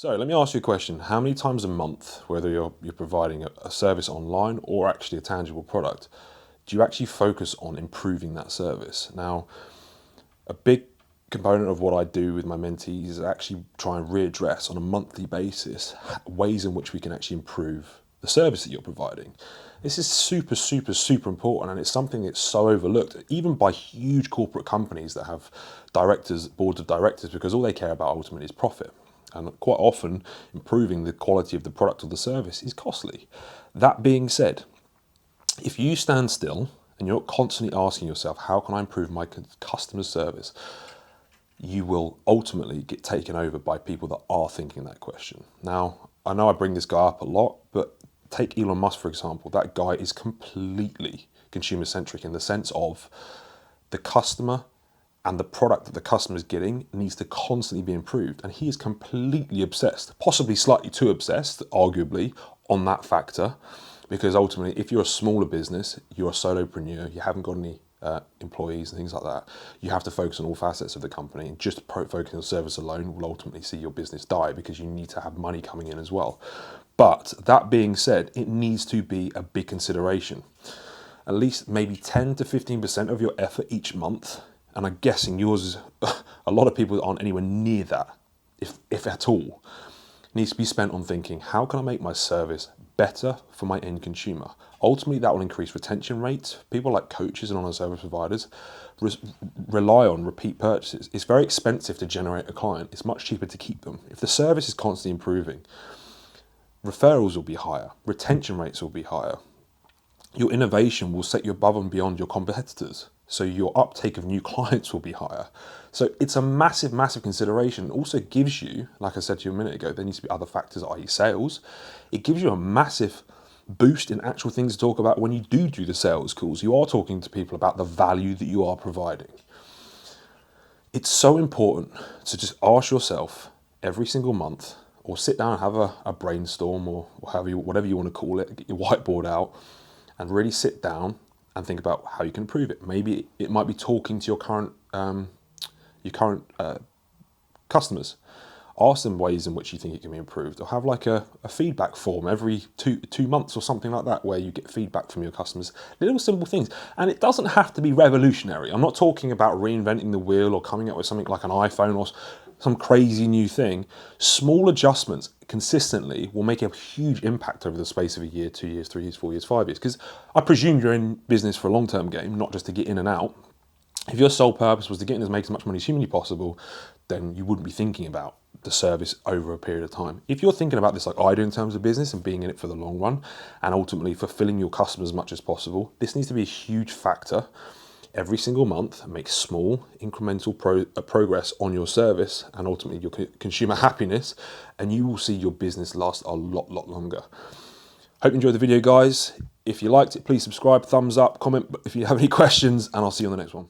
So let me ask you a question. How many times a month, whether you're providing a service online or actually a tangible product, do you actually focus on improving that service? Now, a big component of what I do with my mentees is actually try and readdress on a monthly basis ways in which we can actually improve the service that you're providing. This is super, super, super important, and it's something that's so overlooked, even by huge corporate companies that have directors, boards of directors, because all they care about ultimately is profit. And quite often, improving the quality of the product or the service is costly. That being said, if you stand still and you're constantly asking yourself, how can I improve my customer service? You will ultimately get taken over by people that are thinking that question. Now, I know I bring this guy up a lot, but take Elon Musk, for example. That guy is completely consumer centric in the sense of the customer and the product that the customer is getting needs to constantly be improved. And he is completely obsessed, possibly slightly too obsessed, arguably, on that factor. Because ultimately, if you're a smaller business, you're a solopreneur, you haven't got any employees and things like that, you have to focus on all facets of the company. And just focusing on service alone will ultimately see your business die, because you need to have money coming in as well. But that being said, it needs to be a big consideration. At least maybe 10 to 15% of your effort each month, and I'm guessing yours is, a lot of people aren't anywhere near that, if at all, needs to be spent on thinking, how can I make my service better for my end consumer? Ultimately, that will increase retention rates. People like coaches and online service providers rely on repeat purchases. It's very expensive to generate a client. It's much cheaper to keep them. If the service is constantly improving, referrals will be higher, retention rates will be higher. Your innovation will set you above and beyond your competitors. So your uptake of new clients will be higher. So it's a massive, massive consideration. It also gives you, like I said to you a minute ago, there needs to be other factors, i.e. sales. It gives you a massive boost in actual things to talk about when you do the sales calls. You are talking to people about the value that you are providing. It's so important to just ask yourself every single month, or sit down and have a brainstorm, or whatever you want to call it, get your whiteboard out and really sit down and think about how you can improve it. Maybe it might be talking to your current customers. Ask them ways in which you think it can be improved, or have like a feedback form every two months or something like that, where you get feedback from your customers. Little simple things. And it doesn't have to be revolutionary. I'm not talking about reinventing the wheel or coming up with something like an iPhone or some crazy new thing. Small adjustments consistently will make a huge impact over the space of a year, 2 years, 3 years, 4 years, 5 years. Because I presume you're in business for a long-term game, not just to get in and out. If your sole purpose was to get in and make as much money as humanly possible, then you wouldn't be thinking about the service over a period of time. If you're thinking about this like I do in terms of business and being in it for the long run and ultimately fulfilling your customers as much as possible, this needs to be a huge factor every single month. Make small incremental progress on your service and ultimately your consumer happiness, and you will see your business last a lot longer. Hope you enjoyed the video, guys. If you liked it, please subscribe, thumbs up, comment if you have any questions, and I'll see you on the next one.